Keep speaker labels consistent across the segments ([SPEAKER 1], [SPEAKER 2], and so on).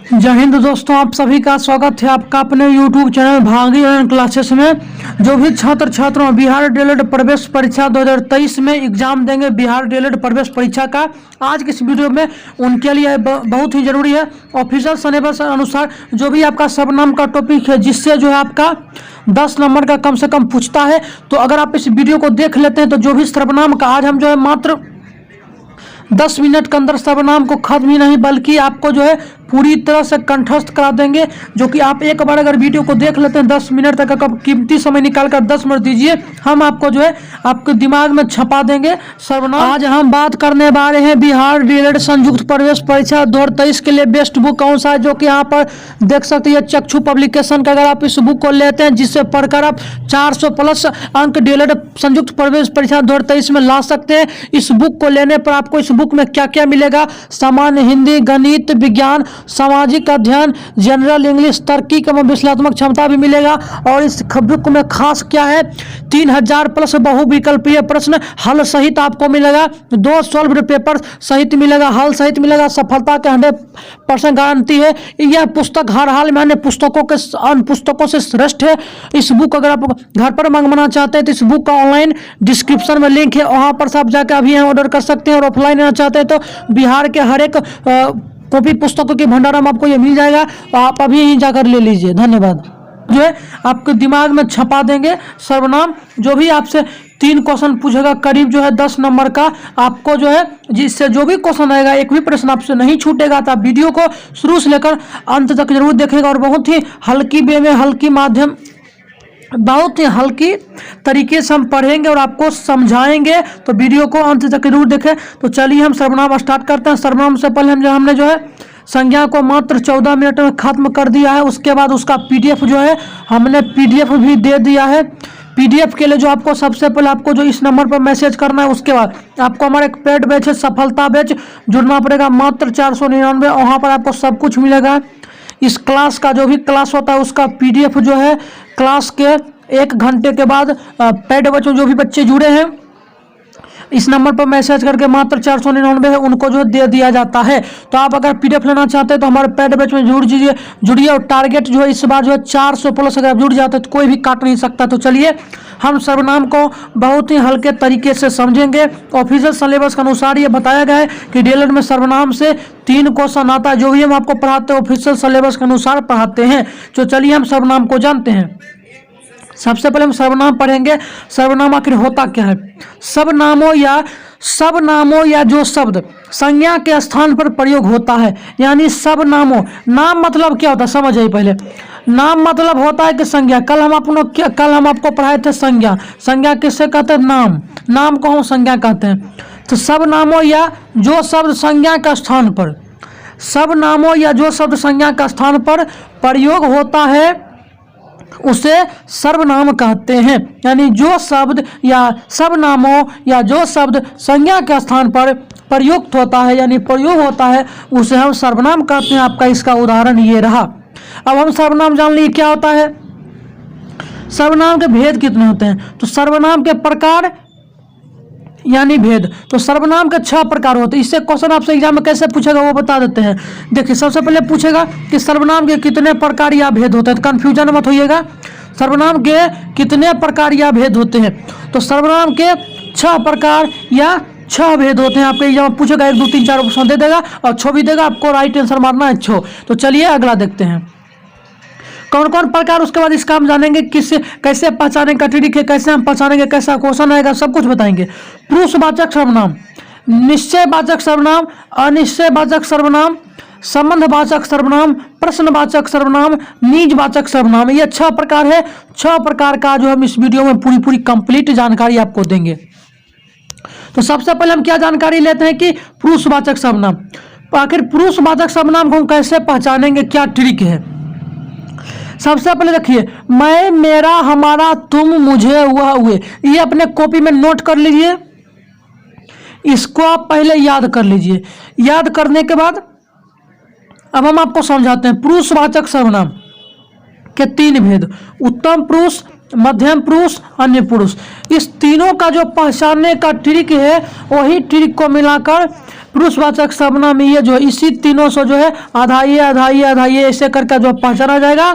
[SPEAKER 1] जय हिंद दोस्तों, आप सभी का स्वागत है आपका अपने YouTube चैनल भागी ऑनलाइन क्लासेस में। जो भी छात्र छात्रों बिहार डीएलएड प्रवेश परीक्षा 2023 में एग्जाम देंगे, बिहार डीएलएड प्रवेश परीक्षा का आज की इस वीडियो में उनके लिए बहुत ही जरूरी है। ऑफिशियल सिलेबस अनुसार जो भी आपका सर्वनाम का टॉपिक है, जिससे जो है आपका 10 नंबर का कम से कम पूछता है, तो अगर आप इस वीडियो को देख लेते हैं तो जो भी सर्वनाम का आज हम जो है मात्र 10 मिनट के अंदर सर्वनाम को खत्म ही नहीं बल्कि आपको जो है पूरी तरह से कंठस्थ करा देंगे। जो कि आप एक बार अगर वीडियो को देख लेते हैं 10 मिनट तक का कीमती समय निकालकर 10 मिनट दीजिए, हम आपको जो है आपके दिमाग में छपा देंगे सर्वनाम। आज हम बात करने वाले हैं बिहार डीएलएड संयुक्त प्रवेश परीक्षा 2023 के लिए बेस्ट बुक कौन सा है, जो कि यहाँ पर देख सकते हैं चक्षु पब्लिकेशन का। अगर आप इस बुक को लेते हैं जिससे पढ़कर आप 400 प्लस अंक डीएलएड संयुक्त प्रवेश परीक्षा 2023 में ला सकते हैं। इस बुक को लेने पर आपको इस बुक में क्या क्या मिलेगा, सामान्य हिंदी, गणित, विज्ञान, सामाजिक अध्ययन, जनरल इंग्लिश, तार्किक एवं विश्लेषणात्मक क्षमता भी मिलेगा। और इस बुक में खास क्या है, 3000 प्लस बहुविकल्पीय प्रश्न हल सहित आपको मिलेगा, 2 सॉल्व्ड पेपर सहित मिलेगा, हल सहित मिलेगा। सफलता के 100% गारंटी है। यह पुस्तक हर हाल में अन्य पुस्तकों से श्रेष्ठ है। इस बुक अगर आप घर पर मंगवाना चाहते हैं तो इस बुक का ऑनलाइन डिस्क्रिप्शन में लिंक है, वहां पर आप जाकर अभी ऑर्डर कर सकते हैं। और ऑफलाइन लेना चाहते हैं तो बिहार के हर एक कॉपी पुस्तकों के भंडार में आपको ये मिल जाएगा, तो आप अभी यहीं जाकर ले लीजिए। धन्यवाद। जो है आपके दिमाग में छपा देंगे सर्वनाम। जो भी आपसे 3 क्वेश्चन पूछेगा, करीब जो है 10 नंबर का आपको जो है, जिससे जो भी क्वेश्चन आएगा एक भी प्रश्न आपसे नहीं छूटेगा। तो आप वीडियो को शुरू से लेकर अंत तक जरूर देखेगा और बहुत ही हल्की वे में बहुत ही हल्की तरीके से हम पढ़ेंगे और आपको समझाएंगे, तो वीडियो को अंत तक जरूर देखें। तो चलिए हम सर्वनाम स्टार्ट करते हैं। सर्वनाम से पहले हमने जो है संज्ञा को मात्र 14 मिनट में खत्म कर दिया है। उसके बाद उसका पीडीएफ जो है हमने पीडीएफ भी दे दिया है। पीडीएफ के लिए जो आपको सबसे पहले आपको जो इस नंबर पर मैसेज करना है, उसके बाद आपको हमारा एक पेड बैच है सफलता बैच, जुड़ना पड़ेगा मात्र 499। वहाँ पर आपको सब कुछ मिलेगा। इस क्लास का जो भी क्लास होता है उसका पीडीएफ जो है क्लास के 1 घंटे के बाद पेड बैच में जो भी बच्चे जुड़े हैं इस नंबर पर मैसेज करके मात्र 499 है उनको जो दे दिया जाता है। तो आप अगर पीडीएफ लेना चाहते हैं तो हमारे पेड बैच में जुड़िए। और टारगेट जो है इस बार जो है 400 प्लस अगर आप जुड़ जाते हैं तो कोई भी काट नहीं सकता। तो चलिए हम सर्वनाम को बहुत ही हल्के तरीके से समझेंगे। ऑफिशियल सिलेबस के अनुसार ये बताया गया है कि डीएलएड में सर्वनाम से 3 क्वेश्चन आता है, जो भी हम आपको पढ़ाते हैं ऑफिशियल सिलेबस के अनुसार पढ़ाते हैं। तो चलिए हम सर्वनाम को जानते हैं। सबसे पहले हम सर्वनाम पढ़ेंगे। सर्वनाम आखिर होता क्या है? सब नामों या जो शब्द संज्ञा के स्थान पर प्रयोग होता है, यानी सब नामों। नाम मतलब क्या होता है समझिए पहले। नाम मतलब होता है कि संज्ञा। कल हम आपको पढ़ाए थे संज्ञा। संज्ञा किससे कहते हैं? नाम को हम संज्ञा कहते हैं। तो सब नामों या जो शब्द संज्ञा के स्थान पर, सब नामों या जो शब्द संज्ञा के स्थान पर प्रयोग होता है उसे सर्वनाम कहते हैं। यानी जो शब्द या सब नामों या जो शब्द संज्ञा के स्थान पर प्रयुक्त होता है यानी प्रयोग होता है उसे हम सर्वनाम कहते हैं। आपका इसका उदाहरण ये रहा। अब हम सर्वनाम जान लिए क्या होता है। सर्वनाम के भेद कितने होते हैं? तो सर्वनाम के प्रकार यानी भेद। तो सर्वनाम के 6 प्रकार होते हैं। इससे क्वेश्चन आपसे एग्जाम में कैसे पूछेगा वो बता देते हैं। देखिए सबसे पहले पूछेगा कि सर्वनाम के कितने प्रकार या भेद होते हैं, तो कन्फ्यूजन मत होइएगा। सर्वनाम के कितने प्रकार या भेद होते हैं? तो सर्वनाम के 6 प्रकार या 6 भेद होते हैं। आपके एग्जाम में पूछेगा 1 2 3 4 ऑप्शन दे देगा और 6 भी देगा, आपको राइट आंसर मारना है 6। तो चलिए अगला देखते हैं कौन कौन प्रकार। उसके बाद इसका हम जानेंगे कैसे पहचानेंगे का ट्रिक है, कैसे हम पहचानेंगे, कैसा क्वेश्चन आएगा, सब कुछ बताएंगे। पुरुषवाचक सर्वनाम, निश्चयवाचक सर्वनाम, अनिश्चयवाचक सर्वनाम, संबंधवाचक सर्वनाम, प्रश्नवाचक सर्वनाम, निजवाचक सर्वनाम। ये 6 प्रकार है। 6 प्रकार का जो हम इस वीडियो में पूरी कंप्लीट जानकारी आपको देंगे। तो सबसे पहले हम क्या जानकारी लेते हैं कि पुरुषवाचक सर्वनाम। आखिर पुरुषवाचक सर्वनाम को हम कैसे पहचानेंगे, क्या ट्रिक है? सबसे पहले देखिए, मैं, मेरा, हमारा, तुम, मुझे, वह, वे। ये अपने कॉपी में नोट कर लीजिए। इसको आप पहले याद कर लीजिए। याद करने के बाद अब हम आपको समझाते हैं पुरुषवाचक सर्वनाम के 3 भेद। उत्तम पुरुष, मध्यम पुरुष, अन्य पुरुष। इस तीनों का जो पहचानने का ट्रिक है वही ट्रिक को मिलाकर पुरुषवाचक सर्वनाम ये जो इसी तीनों से जो है आधा ये ऐसे करके जो पहचाना जाएगा।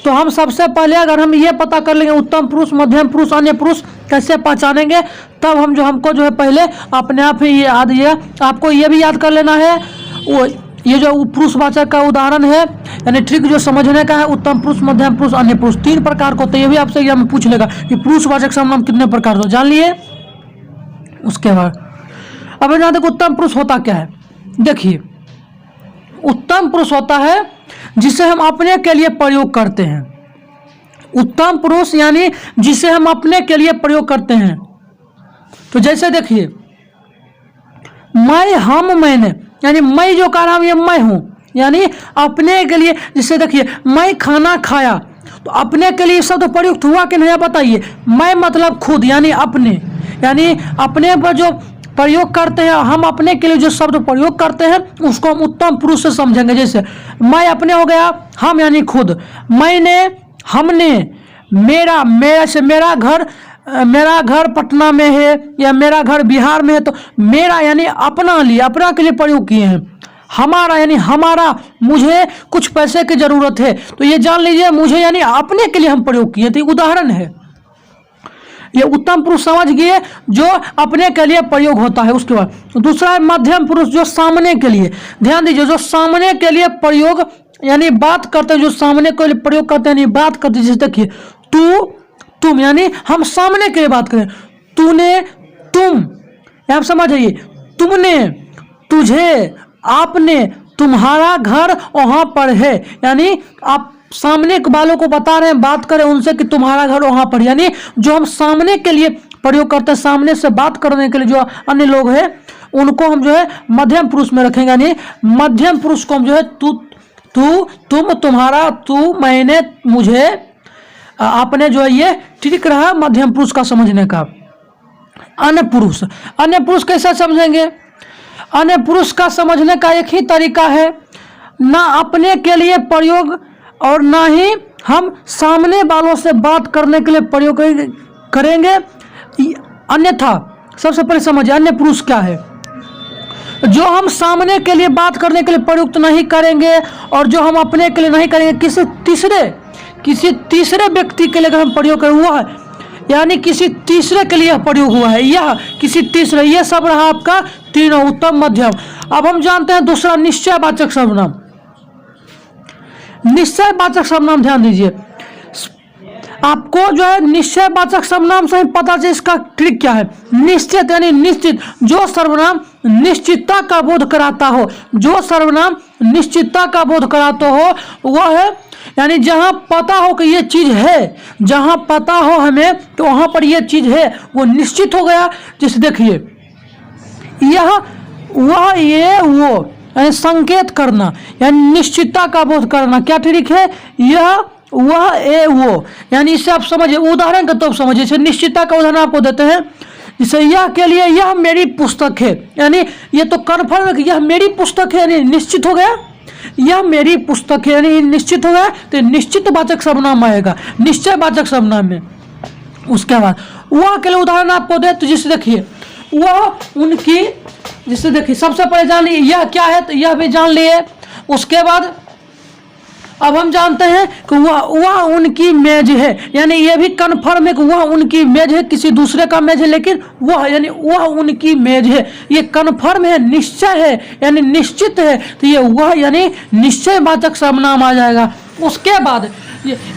[SPEAKER 1] तो हम सबसे पहले अगर हम ये पता कर लेंगे उत्तम पुरुष, मध्यम पुरुष, अन्य पुरुष कैसे पहचानेंगे, तब हम जो हमको जो है पहले अपने आप ही ये याद, ये आपको ये भी याद कर लेना है। वो ये जो पुरुषवाचक का उदाहरण है यानी ट्रिक जो समझने का है, उत्तम पुरुष, मध्यम पुरुष, अन्य पुरुष, 3 प्रकार को। तो ये भी आपसे एग्जाम में पूछ लेगा कि पुरुषवाचक सर्वनाम कितने प्रकार हो, जान लिए। उसके बाद अब यहाँ तक उत्तम पुरुष होता क्या है, देखिए उत्तम पुरुष होता है जिसे हम अपने के लिए प्रयोग करते हैं। उत्तम पुरुष यानी जिसे हम अपने के लिए प्रयोग करते हैं। तो जैसे देखिए मैं, हम, मैंने, यानी मैं जो कह रहा हूं ये मैं हूं, यानी अपने के लिए। जिससे देखिए मैं खाना खाया, तो अपने के लिए शब्द प्रयुक्त हुआ कि नहीं बताइए। मैं मतलब खुद यानी अपने, यानी अपने पर जो प्रयोग करते हैं, हम अपने के लिए जो शब्द प्रयोग करते हैं उसको हम उत्तम पुरुष से समझेंगे। जैसे मैं अपने हो गया, हम यानी खुद, मैंने, हमने, मेरा, मेरा से मेरा घर पटना में है या मेरा घर बिहार में है, तो मेरा यानी अपना लिए, अपना के लिए प्रयोग किए हैं। हमारा यानी हमारा, मुझे कुछ पैसे की जरूरत है, तो ये जान लीजिए मुझे यानी अपने के लिए हम प्रयोग किए। तो उदाहरण है, ये उत्तम पुरुष समझ गए जो अपने के लिए प्रयोग होता है। उसके बाद दूसरा है मध्यम पुरुष, जो सामने के लिए। ध्यान दीजिए, जो सामने के लिए प्रयोग यानी बात करते हैं, जो सामने के लिए प्रयोग करते हैं यानी बात करते हैं। जैसे देखिए तू, तुम, यानी हम सामने के लिए बात करें। तूने, तुम, आप समझ आइए, तुमने, तुझे, आपने, तुम्हारा घर वहां पर है, यानी आप सामने वालों को बता रहे हैं, बात करें उनसे कि तुम्हारा घर वहां पर, यानी जो हम सामने के लिए प्रयोग करते हैं, सामने से बात करने के लिए जो अन्य लोग हैं उनको हम जो है मध्यम पुरुष में रखेंगे। यानी मध्यम पुरुष को हम जो है तू, तुम, तुम्हारा, तू, मैंने, मुझे, आपने, जो है ये ठीक रहा मध्यम पुरुष का समझने का। अन्य पुरुष, अन्य पुरुष कैसे समझेंगे? अन्य पुरुष का समझने का एक ही तरीका है, ना अपने के लिए प्रयोग और ना ही हम सामने वालों से बात करने के लिए प्रयोग करेंगे। अन्यथा सबसे पहले समझिए अन्य पुरुष क्या है। जो हम सामने के लिए बात करने के लिए प्रयुक्त नहीं करेंगे और जो हम अपने के लिए नहीं करेंगे, किसी तीसरे व्यक्ति के लिए अगर हम प्रयोग करें हुआ है, यानी किसी तीसरे के लिए प्रयोग हुआ है, यह किसी तीसरे, यह सब रहा आपका तीनों उत्तम, मध्यम। अब हम जानते हैं दूसरा निश्चयवाचक सर्वनाम। निश्चयवाचक सर्वनाम ध्यान दीजिए, आपको जो है निश्चयवाचक सर्वनाम से ही पता चले इसका ट्रिक क्या है। निश्चित यानी निश्चित, जो सर्वनाम निश्चितता का बोध कराता हो, जो सर्वनाम निश्चितता का बोध कराता हो वह है, यानी जहां पता हो कि ये चीज है, जहां पता हो हमें तो वहां पर ये चीज है, वो निश्चित हो गया। जैसे देखिए यह, वह, ये, वो, यानी संकेत करना, यानी निश्चितता का बोध करना। क्या ट्रिक है? यह, वह, ए, वो, यानी इससे आप समझिए, उदाहरण का तो समझिए। जैसे निश्चितता का उदाहरण आपको देते हैं, जैसे यह के लिए यह मेरी पुस्तक है, यानी ये तो कन्फर्म है कि यह मेरी पुस्तक है, यानी निश्चित हो गया। यह मेरी पुस्तक है यानी निश्चित हो गया, तो निश्चितवाचक सर्वनाम आएगा निश्चयवाचक सर्वनाम में। उसके बाद वह के लिए उदाहरण आपको दे, तो जैसे देखिए वह, उनकी, जैसे देखिए सबसे पहले जान लिए यह क्या है, तो यह भी जान लिए। उसके बाद अब हम जानते हैं कि वह उनकी मेज है, यानी यह भी कन्फर्म है कि वह उनकी मेज है, किसी दूसरे का मेज है, लेकिन वह यानी वह उनकी मेज है, ये कन्फर्म है, निश्चय है, यानी निश्चित है। तो ये वह यानी निश्चयवाचक सर्वनाम आ जाएगा। उसके बाद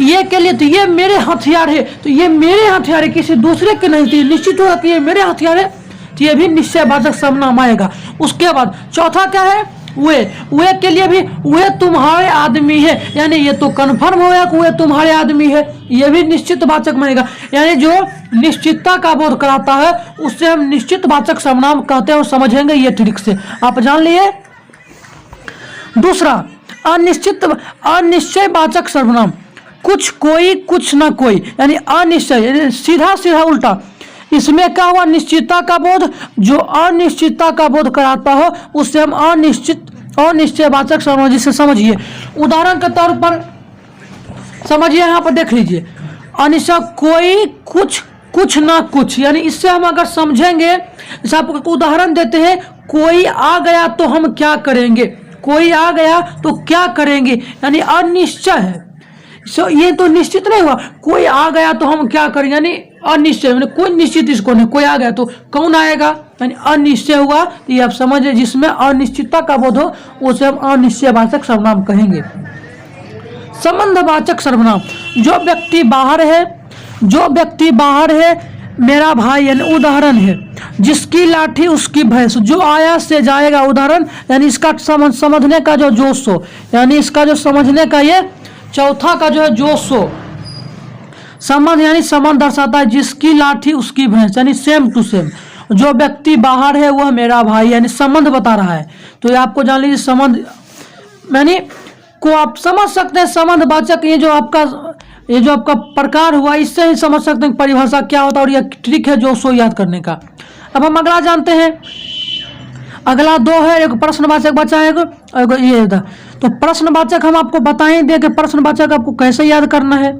[SPEAKER 1] ये के लिए, तो ये मेरे हथियार है, तो ये मेरे हथियार है, किसी दूसरे के नहीं, तो निश्चित होगा कि ये मेरे हथियार है, तो ये भी निश्चयवाचक सर्वनाम आएगा। उसके बाद चौथा क्या है? वे के लिए भी वे तुम्हारे आदमी है, यानी ये तो कन्फर्म हो गया कि वे तुम्हारे आदमी है, ये भी निश्चितवाचक बनेगा। यानी जो निश्चितता का बोध कराता है उससे हम निश्चितवाचक सर्वनाम कहते हैं और समझेंगे ये ट्रिक से, आप जान लिए। दूसरा अनिश्चयवाचक सर्वनाम, कुछ, कोई, कुछ ना कोई, यानी अनिश्चय, यानी सीधा सीधा उल्टा। इसमें क्या हुआ? निश्चितता का बोध, जो अनिश्चितता का बोध कराता हो उससे हम अनिश्चयवाचक सर्वनाम, जिसे समझिए उदाहरण के तौर पर समझिए, यहाँ पर देख लीजिए, अनिश्चय, कोई, कुछ, कुछ ना कुछ, यानी इससे हम अगर समझेंगे, जैसे आपको उदाहरण देते हैं, कोई आ गया तो हम क्या करेंगे, कोई आ गया तो क्या करेंगे, यानी अनिश्चय है। ये तो निश्चित नहीं हुआ, कोई आ गया तो हम क्या करेंगे, यानी अनिश्चय, यानी कोई निश्चित इसको नहीं, कोई आ गया तो कौन आएगा, यानी अनिश्चय हुआ। तो ये आप समझिए, जिसमें अनिश्चितता का बोध हो उसे हम अनिश्चयवाचक सर्वनाम कहेंगे। संबंधवाचक सर्वनाम, जो व्यक्ति बाहर है, जो व्यक्ति बाहर है, मेरा भाई, यानी उदाहरण है। जिसकी लाठी उसकी भैंस, जो आया से जाएगा, उदाहरण, यानी इसका समझने का जो जोश हो, यानी इसका जो समझने का ये चौथा का जो है जोश हो। संबंध यानी संबंध दर्शाता है, जिसकी लाठी उसकी भैंस, यानी सेम टू सेम। जो व्यक्ति बाहर है वह मेरा भाई, यानी संबंध बता रहा है। तो ये आपको जान लीजिए, संबंध यानी को आप समझ सकते हैं। संबंधवाचक ये जो आपका प्रकार हुआ, इससे ही समझ सकते हैं परिभाषा क्या होता है, और यह ट्रिक है जो सो याद करने का। अब हम अगला जानते हैं। अगला दो है, एक प्रश्नवाचक बचा है, एक ये था। तो प्रश्नवाचक हम आपको बता ही दें कि प्रश्नवाचक आपको कैसे याद करना है।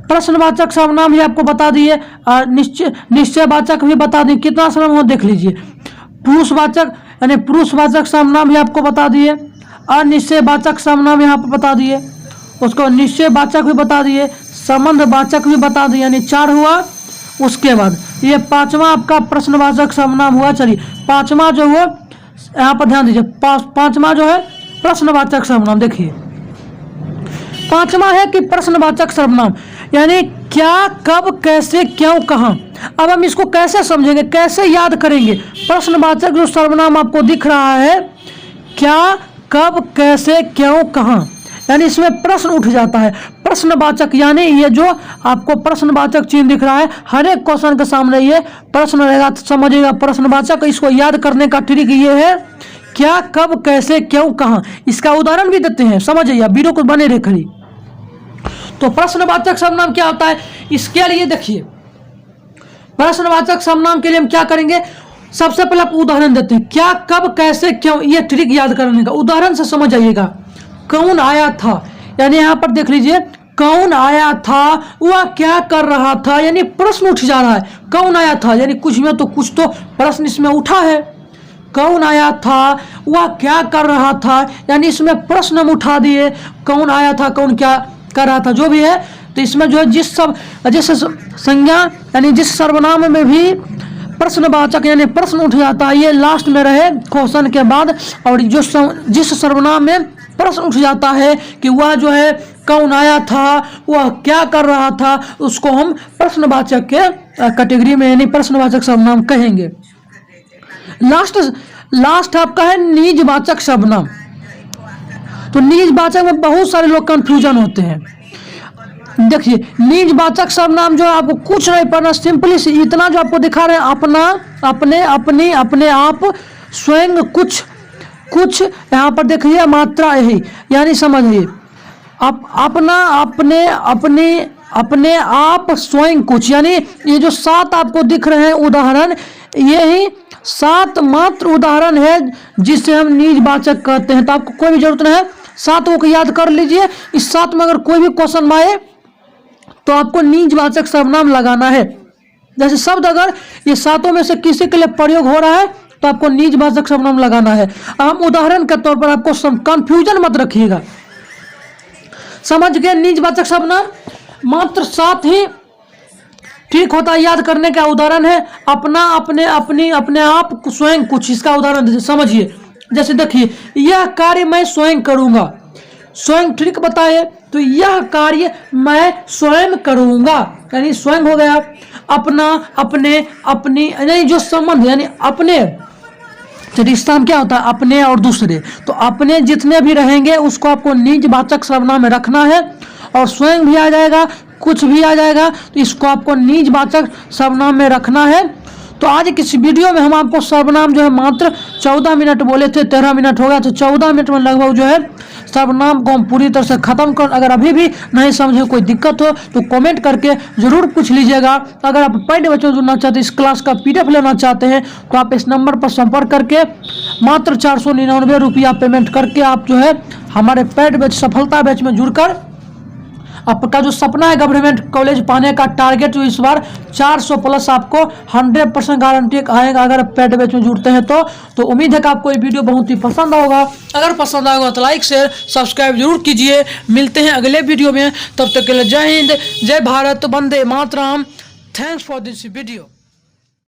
[SPEAKER 1] प्रश्नवाचक सर्वनाम ही आपको बता दिए, और निश्चयवाचक भी बता दिए। कितना सर्वनाम देख लीजिए। पुरुषवाचक यानी पुरुषवाचक सर्वनाम भी आपको बता दिए, अनिश्चयवाचक सर्वनाम यहाँ पर बता दिए, उसको निश्चयवाचक भी बता दिए, संबंधवाचक भी बता दिए, यानी 4 हुआ। उसके बाद ये 5वां आपका प्रश्नवाचक सर्वनाम हुआ। चलिए 5वां जो हुआ, यहाँ पर ध्यान दीजिए, 5वां जो है प्रश्नवाचक सर्वनाम। देखिए 5वां है कि प्रश्नवाचक सर्वनाम, यानी क्या, कब, कैसे, क्यों, कहाँ। अब हम इसको कैसे समझेंगे, कैसे याद करेंगे। प्रश्नवाचक जो सर्वनाम आपको दिख रहा है, क्या, कब, कैसे, क्यों, कहाँ, यानी इसमें प्रश्न उठ जाता है। प्रश्नवाचक यानी ये जो आपको प्रश्नवाचक चिन्ह दिख रहा है, हर एक क्वेश्चन के सामने ये प्रश्न रहेगा, तो समझिएगा प्रश्नवाचक। इसको याद करने का ट्रिक ये है, क्या, कब, कैसे, क्यों, कहाँ। इसका उदाहरण भी देते हैं, समझिए, वीडियो को बने रहे खड़ी। तो प्रश्नवाचक सर्वनाम क्या होता है, इसके लिए देखिए, प्रश्नवाचक सर्वनाम के लिए हम क्या करेंगे, सबसे पहले आप उदाहरण देते हैं। क्या, कब, कैसे, क्यों, ये ट्रिक याद करने का, उदाहरण से समझ आइएगा। कौन आया था, यानी यहाँ पर देख लीजिए, कौन आया था, वह क्या कर रहा था, यानी प्रश्न उठ जा रहा है। कौन आया था, यानी कुछ में तो कुछ तो प्रश्न इसमें उठा है। कौन आया था, वह क्या कर रहा था, यानी इसमें प्रश्न हम उठा दिए। कौन आया था, कौन क्या कर रहा था, जो भी है। तो इसमें जो है जिस संज्ञा यानी जिस सर्वनाम में भी प्रश्नवाचक यानी प्रश्न उठ जाता है, ये लास्ट में रहे क्वेश्चन के बाद। और जो जिस सर्वनाम में प्रश्न उठ जाता है कि वह जो है कौन आया था, वह क्या कर रहा था, उसको हम प्रश्नवाचक के कैटेगरी में यानी प्रश्नवाचक सर्वनाम कहेंगे। लास्ट आपका है निजवाचक सर्वनाम। तो निजवाचक में बहुत सारे लोग कंफ्यूजन होते हैं। देखिए निजवाचक सर्वनाम जो है आपको कुछ नहीं पढ़ना, सिंपली इतना जो आपको दिखा रहे हैं, अपना, अपने, अपनी, अपने आप, स्वयं, कुछ, कुछ, यहाँ पर देखिए मात्रा यही, यानी समझिए अपना, अपने, अपनी, अपने आप, स्वयं, कुछ, यानी ये जो 7 आपको दिख रहे हैं उदाहरण, यही 7 मात्र उदाहरण है जिसे हम निजवाचक कहते हैं। तो आपको कोई भी जरूरत नहीं है, 7 को याद कर लीजिए। इस 7 में अगर कोई भी क्वेश्चन में आए तो आपको निजवाचक सर्वनाम लगाना है। जैसे शब्द अगर ये 7 में से किसी के लिए प्रयोग हो रहा है तो आपको निजवाचक सर्वनाम लगाना है। हम उदाहरण के तौर पर आपको कंफ्यूजन मत रखिएगा, समझ गए। निजवाचक सर्वनाम मात्र 7 ही ठीक होता है याद करने का। उदाहरण है अपना, अपने, अपनी, अपने आप, स्वयं, कुछ। इसका उदाहरण समझिए, जैसे देखिए यह कार्य मैं स्वयं करूंगा, स्वयं ट्रिक बताए तो यह कार्य मैं स्वयं करूंगा, यानी स्वयं हो गया। अपना, अपने, अपनी, यानी जो संबंध यानी अपने रिश्ता में क्या होता है, अपने और दूसरे। तो अपने जितने भी रहेंगे उसको आपको निजवाचक सर्वनाम में रखना है, और स्वयं भी आ जाएगा, कुछ भी आ जाएगा, तो इसको आपको निजवाचक सर्वनाम में रखना है। तो आज की इस वीडियो में हम आपको सर्वनाम जो है मात्र 14 मिनट बोले थे, 13 मिनट हो गया, तो 14 मिनट में लगभग जो है सर्वनाम को हम पूरी तरह से खत्म कर। अगर अभी भी नहीं समझे, कोई दिक्कत हो तो कमेंट करके जरूर पूछ लीजिएगा। अगर आप पेड बैच में जुड़ना चाहते हैं, इस क्लास का PDF लेना चाहते हैं, तो आप इस नंबर पर संपर्क करके मात्र 499 रुपया पेमेंट करके आप जो है हमारे पेड बैच सफलता बैच में जुड़कर आपका जो सपना है गवर्नमेंट कॉलेज पाने का टारगेट जो इस बार 400 प्लस आपको 100% गारंटी आएगा अगर पेड बैच में जुड़ते हैं तो उम्मीद है कि आपको ये वीडियो बहुत ही पसंद होगा। अगर पसंद आएगा तो लाइक शेयर सब्सक्राइब जरूर कीजिए। मिलते हैं अगले वीडियो में, तब तक के लिए जय हिंद, जय भारत, वंदे मातरम। Thanks for this video.